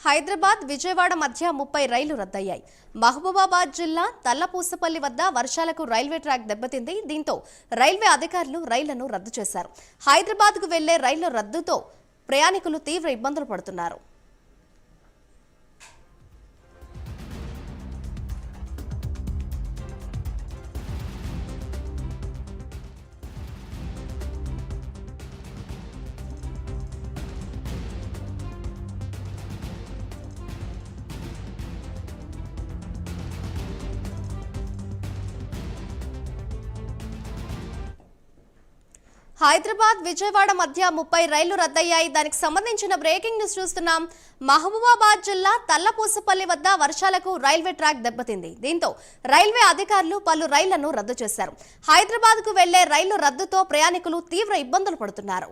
హైదరాబాద్ విజయవాడ మధ్య 30 రైళ్లు రద్దయ్యాయి. మహబూబాబాద్ జిల్లా తల్లపూసపల్లి వద్ద వర్షాలకు రైల్వే ట్రాక్ దెబ్బతింది. దీంతో రైల్వే అధికారులు రైళ్లను రద్దు చేశారు. హైదరాబాద్కు వెళ్లే రైళ్ల రద్దుతో ప్రయాణికులు తీవ్ర ఇబ్బందులు పడుతున్నారు. హైదరాబాద్ విజయవాడ మధ్య 30 రైళ్లు రద్దయ్యాయి. దానికి సంబంధించిన బ్రేకింగ్ న్యూస్ చూస్తున్నాం. మహబూబాబాద్ జిల్లా తల్లపూసపల్లి వద్ద వర్షాలకు రైల్వే ట్రాక్ దెబ్బతింది. దీంతో రైల్వే అధికారులు పలు రైళ్లను రద్దు చేశారు. హైదరాబాద్కు వెళ్లే రైళ్లు రద్దుతో ప్రయాణికులు తీవ్ర ఇబ్బందులు పడుతున్నారు.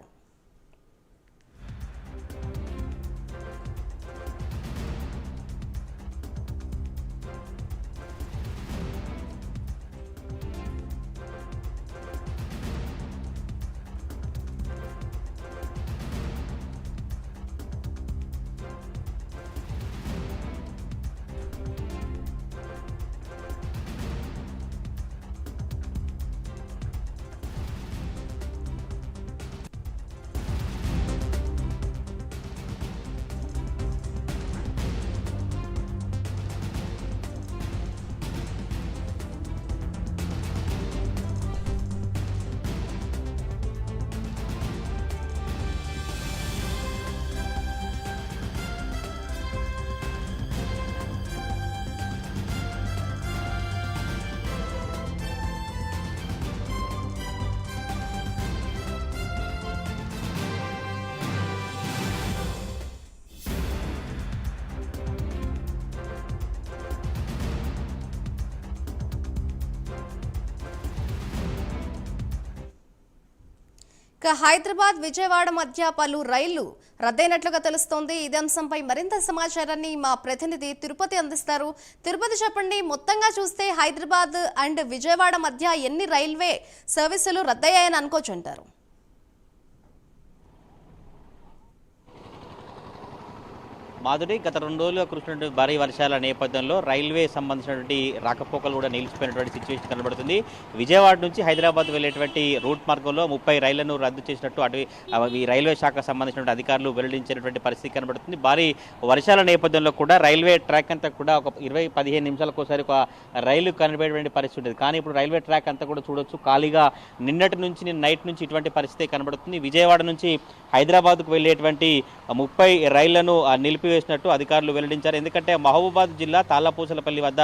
హైదరాబాద్ విజయవాడ మధ్య పలు రైళ్లు రద్దయినట్లుగా తెలుస్తోంది. ఇదే అంశంపై మరింత సమాచారాన్ని మా ప్రతినిధి తిరుపతి అందిస్తారు. తిరుపతి, చెప్పండి, మొత్తంగా చూస్తే హైదరాబాద్ అండ్ విజయవాడ మధ్య ఎన్ని రైల్వే సర్వీసులు రద్దయ్యాయని అనుకోవచ్చు అంటారు? మాధురి, గత 2 రోజులుగా కురుస్తున్నటువంటి భారీ వర్షాల నేపథ్యంలో రైల్వే సంబంధించినటువంటి రాకపోకలు కూడా నిలిచిపోయినటువంటి సిచ్యువేషన్ కనబడుతుంది. విజయవాడ నుంచి హైదరాబాద్ వెళ్లేటువంటి రూట్ మార్గంలో 30 రైళ్లను రద్దు చేసినట్టు ఈ రైల్వే శాఖకు సంబంధించినటువంటి అధికారులు వెల్లడించినటువంటి పరిస్థితి కనబడుతుంది. భారీ వర్షాల నేపథ్యంలో కూడా రైల్వే ట్రాక్ అంతా కూడా ఒక 20-15 నిమిషాలకు ఒకసారి ఒక రైలు కనిపించేటువంటి పరిస్థితి ఉంటుంది. కానీ ఇప్పుడు రైల్వే ట్రాక్ అంతా కూడా చూడొచ్చు, ఖాళీగా నిన్నటి నుంచి నైట్ నుంచి ఇటువంటి పరిస్థితి కనబడుతుంది. విజయవాడ నుంచి హైదరాబాద్కు వెళ్లేటువంటి 30 రైళ్లను నిలిపివేసినట్టు అధికారులు వెల్లడించారు. ఎందుకంటే మహబూబాబాద్ జిల్లా తాళ్లపూసలపల్లి వద్ద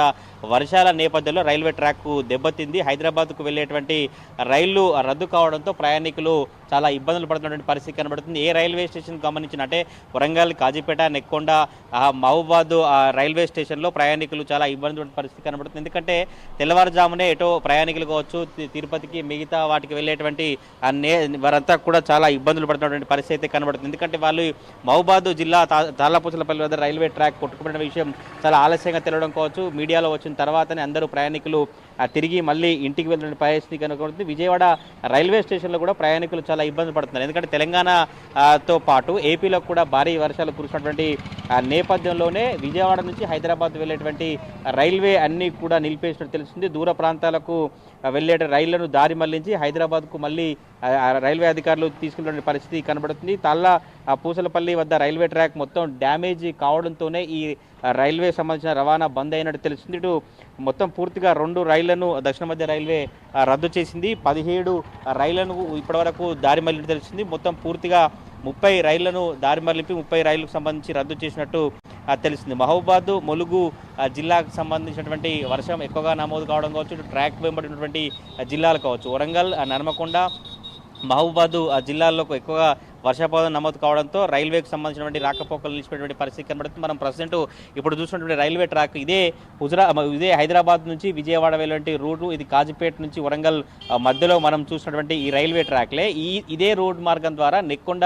వర్షాల నేపథ్యంలో రైల్వే ట్రాక్ దెబ్బతింది. హైదరాబాద్కు వెళ్లేటువంటి రైళ్లు రద్దు కావడంతో ప్రయాణికులు చాలా ఇబ్బందులు పడుతున్నటువంటి పరిస్థితి కనబడుతుంది. ఏ రైల్వే స్టేషన్ గమనించిన అంటే వరంగల్, కాజీపేట, నెక్కొండ, మహబూబాద్ రైల్వే స్టేషన్లో ప్రయాణికులు చాలా ఇబ్బంది పడే పరిస్థితి కనబడుతుంది. ఎందుకంటే తెల్లవారుజామునే ఎటో ప్రయాణికులు కావచ్చు, తిరుపతికి మిగతా వాటికి వెళ్ళేటువంటి వారంతా కూడా చాలా ఇబ్బందులు పడుతున్నటువంటి పరిస్థితి కనబడుతుంది. ఎందుకంటే వాళ్ళు మహబూబాద్ జిల్లా తాళ్లపూసలపల్లి వద్ద రైల్వే ట్రాక్ కొట్టుకుపోయిన విషయం చాలా ఆలస్యంగా తెలవడం కావచ్చు, మీడియాలో వచ్చిన తర్వాతనే అందరూ ప్రయాణికులు తిరిగి మళ్ళీ ఇంటికి వెళ్ళిన పరిస్థితి కనుగొంటుంది. విజయవాడ రైల్వే స్టేషన్లో కూడా ప్రయాణికులు చాలా ఇబ్బంది పడుతున్నారు. ఎందుకంటే తెలంగాణతో పాటు ఏపీలో కూడా భారీ వర్షాలు కురిసినటువంటి నేపథ్యంలోనే విజయవాడ నుంచి హైదరాబాద్ వెళ్ళేటువంటి రైల్వే అన్నీ కూడా నిలిపేసినట్టు తెలుస్తుంది. దూర ప్రాంతాలకు వెళ్ళే రైళ్లను దారి మళ్లించి హైదరాబాద్కు మళ్ళీ రైల్వే అధికారులు తీసుకెళ్లే పరిస్థితి కనబడుతుంది. పూసలపల్లి వద్ద రైల్వే ట్రాక్ మొత్తం డ్యామేజ్ కావడంతోనే ఈ రైల్వే సంబంధించిన రవాణా బంద్ అయినట్టు తెలుస్తుంది. ఇటు మొత్తం పూర్తిగా 2 రైళ్లను దక్షిణ మధ్య రైల్వే రద్దు చేసింది. 17 రైళ్లను ఇప్పటివరకు దారి మళ్లినట్టు తెలుస్తుంది. మొత్తం పూర్తిగా 30 రైళ్లను దారి మళ్లింపి 30 రైళ్లకు సంబంధించి రద్దు చేసినట్టు తెలిసింది. మహబూబాద్, ములుగు జిల్లాకు సంబంధించినటువంటి వర్షం ఎక్కువగా నమోదు కావడం కావచ్చు, ట్రాక్ వెంబడినటువంటి జిల్లాలు కావచ్చు, వరంగల్, నర్మకొండ, మహబూబాద్ జిల్లాల్లో ఎక్కువగా వర్షపాతం నమోదు కావడంతో రైల్వేకి సంబంధించినటువంటి రాకపోకలు నిలిచిపోయినటువంటి పరిస్థితి కనబడుతుంది. మనం ప్రజెంట్ ఇప్పుడు చూసినటువంటి రైల్వే ట్రాక్ ఇదే హైదరాబాద్ నుంచి విజయవాడ వెళ్ళే రూటు, ఇది కాజీపేట నుంచి వరంగల్ మధ్యలో మనం చూసినటువంటి ఈ రైల్వే ట్రాక్లే. ఇదే రోడ్ మార్గం ద్వారా నెక్కొండ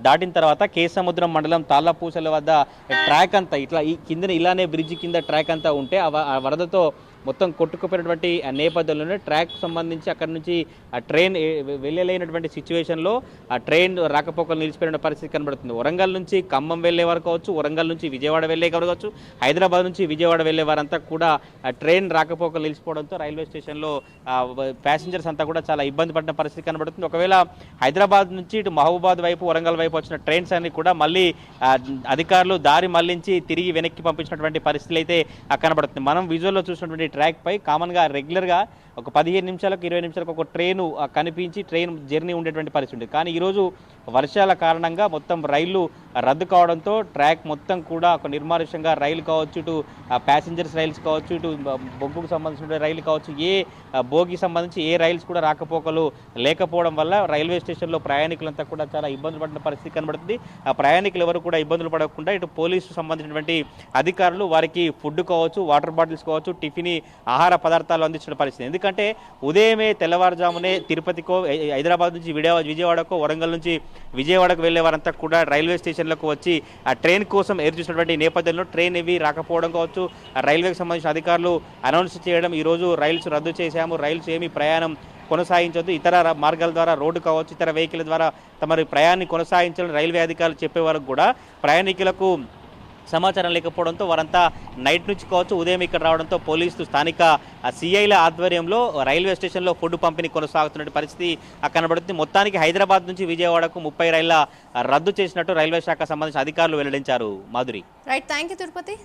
దాటిన తర్వాత కేసముద్రం మండలం తాళ్లపూసల వద్ద ట్రాక్ అంతా ఇట్లా ఈ కింద ఇలానే బ్రిడ్జ్ కింద ట్రాక్ అంతా ఉంటే ఆ వరదతో మొత్తం కొట్టుకుపోయినటువంటి నేపథ్యంలోనే ట్రాక్ సంబంధించి అక్కడ నుంచి ఆ ట్రైన్ వెళ్ళలేనటువంటి సిచ్యువేషన్లో ఆ ట్రైన్ రాకపోకలు నిలిచిపోయిన పరిస్థితి కనబడుతుంది. వరంగల్ నుంచి ఖమ్మం వెళ్ళే వరకు కావచ్చు, వరంగల్ నుంచి విజయవాడ వెళ్ళే కావచ్చు, హైదరాబాద్ నుంచి విజయవాడ వెళ్ళే వారంతా కూడా ట్రైన్ రాకపోకలు నిలిచిపోవడంతో రైల్వే స్టేషన్లో ప్యాసింజర్స్ అంతా కూడా చాలా ఇబ్బంది పడిన పరిస్థితి కనబడుతుంది. ఒకవేళ హైదరాబాద్ నుంచి ఇటు మహబూబాద్ వైపు, వరంగల్ వైపు వచ్చిన ట్రైన్స్ అన్ని కూడా మళ్ళీ అధికారులు దారి మళ్లించి తిరిగి వెనక్కి పంపించినటువంటి పరిస్థితులు అయితే కనబడుతుంది. మనం విజువల్లో చూసినటువంటి ట్రాక్ పై కామన్గా రెగ్యులర్గా ఒక 15 నిమిషాలకు 20 నిమిషాలకు ఒక ట్రైను కనిపించి ట్రైన్ జర్నీ ఉండేటువంటి పరిస్థితి ఉంది. కానీ ఈరోజు వర్షాల కారణంగా మొత్తం రైళ్లు రద్దు కావడంతో ట్రాక్ మొత్తం కూడా ఒక నిర్మానుష్యంగా రైలు కావచ్చు, ఇటు ప్యాసింజర్స్ రైల్స్ కావచ్చు, ఇటు బొగ్గుకు సంబంధించిన రైలు కావచ్చు, ఏ బోగి సంబంధించి ఏ రైల్స్ కూడా రాకపోకలు లేకపోవడం వల్ల రైల్వే స్టేషన్లో ప్రయాణికులంతా కూడా చాలా ఇబ్బందులు పడిన పరిస్థితి కనబడుతుంది. ఆ ప్రయాణికులు ఎవరు కూడా ఇబ్బందులు పడకుండా ఇటు పోలీసు సంబంధించినటువంటి అధికారులు వారికి ఫుడ్ కావచ్చు, వాటర్ బాటిల్స్ కావచ్చు, టిఫిన్ ఆహార పదార్థాలు అందించిన పరిస్థితి. ఎందుకంటే ఉదయమే తెల్లవారుజామునే తిరుపతికో, హైదరాబాద్ నుంచి విజయవాడకో, వరంగల్ నుంచి విజయవాడకు వెళ్లే వారంతా కూడా రైల్వే స్టేషన్లకు వచ్చి ఆ ట్రైన్ కోసం ఎదురు చూసినటువంటి నేపథ్యంలో ట్రైన్ ఇవి రాకపోవడం కావచ్చు, రైల్వేకి సంబంధించిన అధికారులు అనౌన్స్ చేయడం, ఈరోజు రైల్స్ రద్దు చేశాము, రైల్స్ ఏమి ప్రయాణం కొనసాగించొద్దు, ఇతర మార్గాల ద్వారా రోడ్డు కావచ్చు, ఇతర వెహికల్ ద్వారా తమ ప్రయాణాన్ని కొనసాగించాలని రైల్వే అధికారులు చెప్పే వరకు కూడా ప్రయాణికులకు సమాచారం లేకపోవడంతో వారంతా నైట్ నుంచి కావచ్చు ఉదయం ఇక్కడ రావడంతో పోలీసులు స్థానిక సిఐల ఆధ్వర్యంలో రైల్వే స్టేషన్లో ఫుడ్ పంపిణీ కొనసాగుతున్న పరిస్థితి కనబడుతుంది. మొత్తానికి హైదరాబాద్ నుంచి విజయవాడకు 30 రైళ్ల రద్దు చేసినట్టు రైల్వే శాఖ సంబంధించిన అధికారులు వెల్లడించారు. Madhuri. Right, thank you Tirupati.